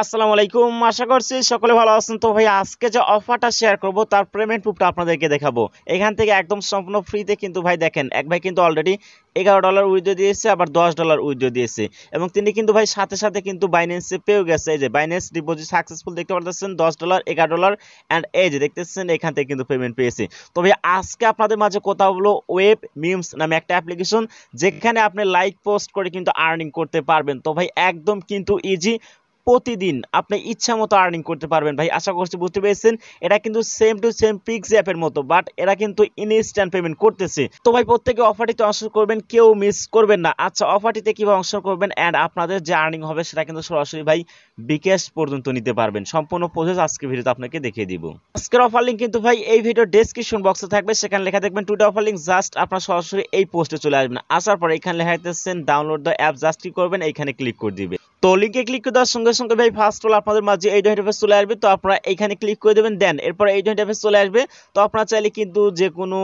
আসসালামু আলাইকুম, আশা করছি সকলে ভালো আছেন। তো ভাই আজকে যে অফারটা শেয়ার করব তার পেমেন্ট প্রুফটা আপনাদেরকে দেখাবো। এখান থেকে একদম সম্পূর্ণ ফ্রিতে কিন্তু ভাই দেখেন, এক ভাই কিন্তু অলরেডি $11 উইথড্র দিয়েছে, আবার $10 উইথড্র দিয়েছে, এবং তিনি কিন্তু ভাই সাথে সাথে কিন্তু বাইন্যান্সে পেয়েও গেছে। এই যে বাইন্যান্স ডিপোজিট সাকসেসফুল দেখতে পাচ্ছেন, $10 $11, অ্যান্ড এই যে দেখতেছেন এখান থেকে কিন্তু পেমেন্ট পেয়েছে। তো ভাই আজকে আপনাদের মাঝে কথা হলো ওয়েব মিমস নামে একটা অ্যাপ্লিকেশন, যেখানে আপনি লাইক পোস্ট করে কিন্তু আর্নিং করতে পারবেন। তো ভাই একদম কিন্তু ইজি, প্রতিদিন আপনি ইচ্ছা মতো আর্নিং করতে পারবেন। ভাই আশা করছি বুঝতে পেরেছেন, এটা কিন্তু সেম টু সেম পিক্স অ্যাপের মতো, বাট এরা কিন্তু ইনস্ট্যান্ট পেমেন্ট করতেছে। তো ভাই প্রত্যেকে অফারটিতে অংশ করবেন, কেউ মিস করবেন না। আচ্ছা, অফারটিতে কিভাবে অংশ করবেন অ্যান্ড আপনাদের যে আর্নিং হবে সেটা কিন্তু সরাসরি ভাই বিকাশ পর্যন্ত নিতে পারবেন। সম্পূর্ণ প্রসেস আজকে ভিডিওতে আপনাকে দেখিয়ে দিব। আজকের অফার লিঙ্ক কিন্তু ভাই এই ভিডিও ডেসক্রিপশন বক্সে থাকবে, সেখানে লেখা দেখবেন টুডে অফার লিঙ্ক। জাস্ট আপনার সরাসরি এই পোস্টে চলে আসবেন। আসার পর এখানে লেখা দিতেছেন ডাউনলোড দ্য অ্যাপ, জাস্ট কি করবেন, এইখানে ক্লিক করে দিবেন। তো লিঙ্কে ক্লিক করে দেওয়ার সঙ্গে সঙ্গে ভাই ফার্স্ট অল আপনাদের মাঝে এই ইন্টারফেস চলে আসবে। তো আপনারা এখানে ক্লিক করে দেবেন, দেন এরপর এই ইন্টারফেস চলে আসবে। তো আপনারা চাইলে কিন্তু যে কোনো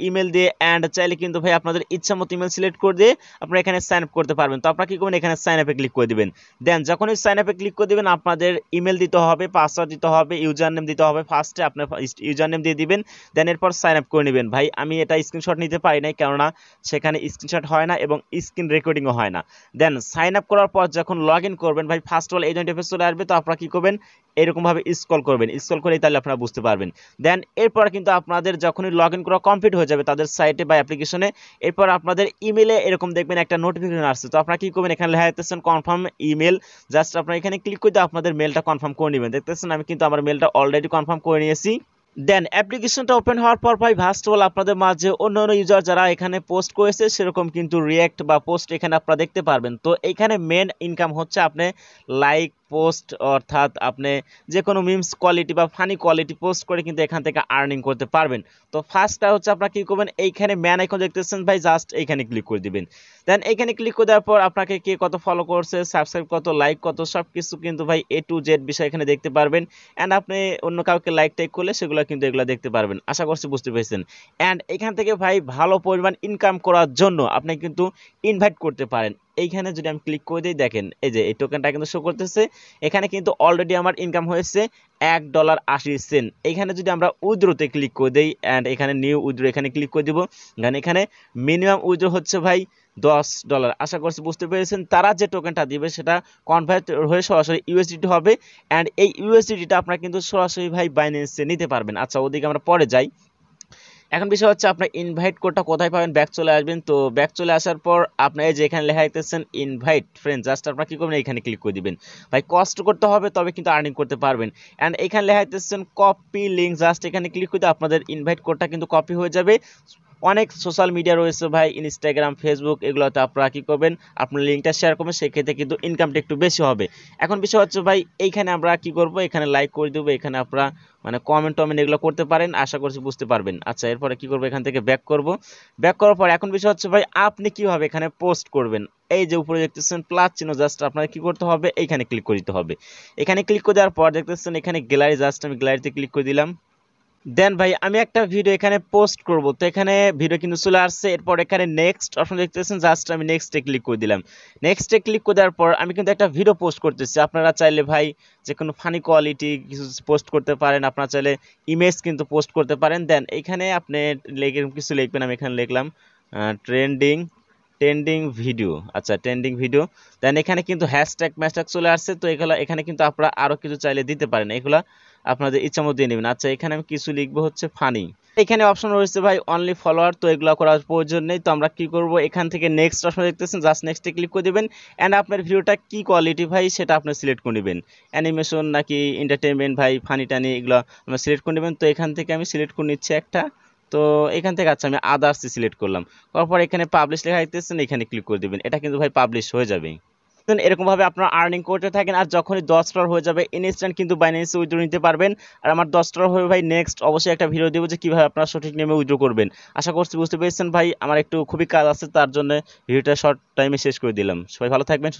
ইমেল দিয়ে অ্যান্ড চাইলে কিন্তু ভাই আপনাদের ইচ্ছা মতো ইমেল সিলেক্ট করে দিয়ে আপনারা এখানে সাইন আপ করতে পারবেন। তো আপনারা কি করবেন, এখানে সাইন আপে ক্লিক করে দিবেন। দেন যখনই সাইন আপে ক্লিক করে দিবেন, আপনাদের ইমেল দিতে হবে, পাসওয়ার্ড দিতে হবে, ইউজার নেম দিতে হবে। ফার্স্টে আপনার ইউজার নেম দিয়ে দিবেন, দেন এরপর সাইন আপ করে নেবেন। ভাই আমি এটা স্ক্রিনশট নিতে পারি নাই, কেননা সেখানে স্ক্রিনশট হয় না এবং স্ক্রিন রেকর্ডিংও হয় না। দেন সাইন আপ করার পর যখন লগ ইন করবেন ভাই ফার্স্ট অল এই ইন্টারফেস চলে আসবে। তো আপনারা কি করবেন, এরকম ভাবে স্ক্রল করবেন, স্ক্রল করে তাহলে আপনারা বুঝতে পারবেন। দেন এরপর কিন্তু আপনাদের যখনই লগ ইন করা কমপ্লিট হয়ে যাবে তাদের সাইটে বা অ্যাপ্লিকেশনে, এরপর আপনাদের ইমেলে এরকম দেখবেন একটা নোটিফিকেশন আসছে। তো আপনারা কি করবেন, এখানে লেখা দেখতেছেন কনফার্ম ইমেল, জাস্ট আপনারা এখানে ক্লিক করে দিয়ে আপনাদের মেলটা কনফার্ম করে নেবেন। দেখতেছেন আমি কিন্তু আমার মেলটা অলরেডি কনফার্ম করে নিয়েছি। দেন অ্যাপ্লিকেশনটা ওপেন হওয়ার পর ভাই ফার্স্ট অল আপনাদের মাঝে অন্যান্য ইউজার যারা এখানে পোস্ট করেছে সেরকম কিন্তু রিঅ্যাক্ট বা পোস্ট এখানে আপনারা দেখতে পারবেন। তো এখানে মেন ইনকাম হচ্ছে আপনি লাইক পোস্ট, অর্থাৎ আপনি যে কোনো মিমস কোয়ালিটি বা ফানি কোয়ালিটি পোস্ট করে কিন্তু এখান থেকে আর্নিং করতে পারবেন। তো ফার্স্টটা হচ্ছে আপনারা কি করবেন, এইখানে ম্যান আইকন দেখতেছেন ভাই, জাস্ট এইখানে ক্লিক করে দিবেন। দেন এইখানে ক্লিক করে দেওয়ার পর আপনাকে কে কত ফলো করছে, সাবস্ক্রাইব কত, লাইক কত, সব কিছু কিন্তু ভাই A to Z বিষয় এখানে দেখতে পারবেন। অ্যান্ড আপনি অন্য কাউকে লাইক টাইক করলে সেগুলো কিন্তু এগুলো দেখতে পারবেন। আশা করছি বুঝতে পেরেছেন। অ্যান্ড এখান থেকে ভাই ভালো পরিমাণ ইনকাম করার জন্য আপনি কিন্তু ইনভাইট করতে পারেন। এইখানে যদি আমি ক্লিক করে দিই, দেখেন এই যে এই টোকেনটা কিন্তু শো করতেছে। এখানে কিন্তু অলরেডি আমার ইনকাম হয়েছে $1.80। এখানে যদি আমরা উইথড্রোতে ক্লিক করে দিই অ্যান্ড এখানে নিউ উইথড্রো এখানে ক্লিক করে দিব, এখানে মিনিমাম উইথড্রো হচ্ছে ভাই $10। আশা করছি বুঝতে পেরেছেন। তারা যে টোকেনটা দিবে সেটা কনভার্ট হয়ে সরাসরি ইউএসডিটি হবে, অ্যান্ড এই ইউএসডিটিটা আপনারা কিন্তু সরাসরি ভাই বাইন্যান্সে নিতে পারবেন। আচ্ছা ওদিকে আমরা পরে যাই। এখন বিষয় হচ্ছে আপনার ইনভাইট কোডটা কোথায় পাবেন, ব্যাক চলে আসবেন। তো ব্যাক চলে আসার পর আপনার এই যে এখানে লেখা দিতেছেন ইনভাইট ফ্রেন্ড, জাস্ট আপনারা কি করবেন, এখানে ক্লিক করে দিবেন। ভাই কষ্ট করতে হবে তবে কিন্তু আর্নিং করতে পারবেন। অ্যান্ড এখানে লেখা দিতেছেন কপি লিঙ্ক, জাস্ট এখানে ক্লিক করে আপনাদের ইনভাইট কোডটা কিন্তু কপি হয়ে যাবে। অনেক সোশ্যাল মিডিয়া রয়েছে ভাই, ইনস্টাগ্রাম, ফেসবুক, এগুলোতে আপনারা কি করবেন, আপনার লিঙ্কটা শেয়ার করবেন, সেক্ষেত্রে কিন্তু ইনকামটা একটু বেশি হবে। এখন বিষয় হচ্ছে ভাই এইখানে আমরা কি করব, এখানে লাইক করে দেবো, এখানে আপনারা কমেন্ট টমেন্ট এগুলো করতে পারেন। আশা করছি বুঝতে পারবেন। আচ্ছা এরপরে কি করবো, এখান থেকে ব্যাক করব। ব্যাক করার পর এখন বিষয় হচ্ছে ভাই আপনি কিভাবে এখানে পোস্ট করবেন। এই যে উপরে দেখতেছেন প্লাস চিহ্ন, জাস্ট আপনার কি করতে হবে, এইখানে ক্লিক করে দিতে হবে। এখানে ক্লিক করে দেওয়ার পর দেখতেছেন এখানে গ্যালারি, জাস্ট আমি গ্যালারিতে ক্লিক করে দিলাম। দেন ভাই আমি একটা ভিডিও এখানে পোস্ট করব। তো এখানে ভিডিও কিন্তু চলে আসছে। এরপর এখানে নেক্সট অপশন দেখতেছেন, জাস্ট আমি নেক্সটে ক্লিক করে দিলাম। নেক্সটে ক্লিক করে দেওয়ার পর আমি কিন্তু একটা ভিডিও পোস্ট করতেছি। আপনারা চাইলে ভাই যে কোনো ফানি কোয়ালিটি কিছু পোস্ট করতে পারেন, আপনারা চাইলে ইমেজ কিন্তু পোস্ট করতে পারেন। দেন এখানে আপনি কিছু লিখবেন, আমি এখানে লিখলাম ট্রেন্ডিং ট্রেন্ডিং ভিডিও। আচ্ছা ট্রেন্ডিং ভিডিও। দেন এখানে কিন্তু হ্যাশট্যাগ ম্যাশট্যাগ চলে আসছে। তো এগুলো এখানে কিন্তু আপনারা আরও কিছু চাইলে দিতে পারেন, এগুলা আপনাদের ইচ্ছা মতো দিয়ে নেবেন। আচ্ছা এখানে আমি কিছু লিখবো হচ্ছে ফানি। এখানে অপশন রয়েছে ভাই অনলি ফলোয়ার, তো এগুলো করার প্রয়োজন নেই। তো আমরা কি করব, এখান থেকে নেক্সট অপশন দেখতেছেন, জাস্ট নেক্সটে ক্লিক করে দিবেন। অ্যান্ড আপনার ভিডিওটা কি কোয়ালিটি ভাই সেটা আপনি সিলেক্ট করে নেবেন, অ্যানিমেশন নাকি এন্টারটেনমেন্ট ভাই, ফানি টানি এগুলো আমরা সিলেক্ট করে নেবেন। তো এখান থেকে আমি সিলেক্ট করে নিচ্ছি একটা। তো এখান থেকে আচ্ছা আমি আদার্স সিলেক্ট করলাম, তারপর এখানে পাবলিশ লেখা দেখতেছেন, এখানে ক্লিক করে দিবেন। এটা কিন্তু ভাই পাবলিশ হয়ে যাবে। এরকম ভাবে আপনারা আর্নিং করতে থাকেন, আর যখনই $10 হয়ে যাবে ইনস্ট্যান্ট কিন্তু বাইন্যান্সে উইথড্র নিতে পারবেন। আর আমার $10 হয়ে ভাই নেক্সট অবশ্যই একটা ভিডিও দেবো যে কিভাবে আপনারা সঠিক নিয়মে উইথড্র করবেন। আশা করছি বুঝতে পেরেছেন ভাই। আমার একটু খুবই কাজ আছে, তার জন্য ভিডিওটা শর্ট টাইমে শেষ করে দিলাম। সবাই ভালো থাকবেন।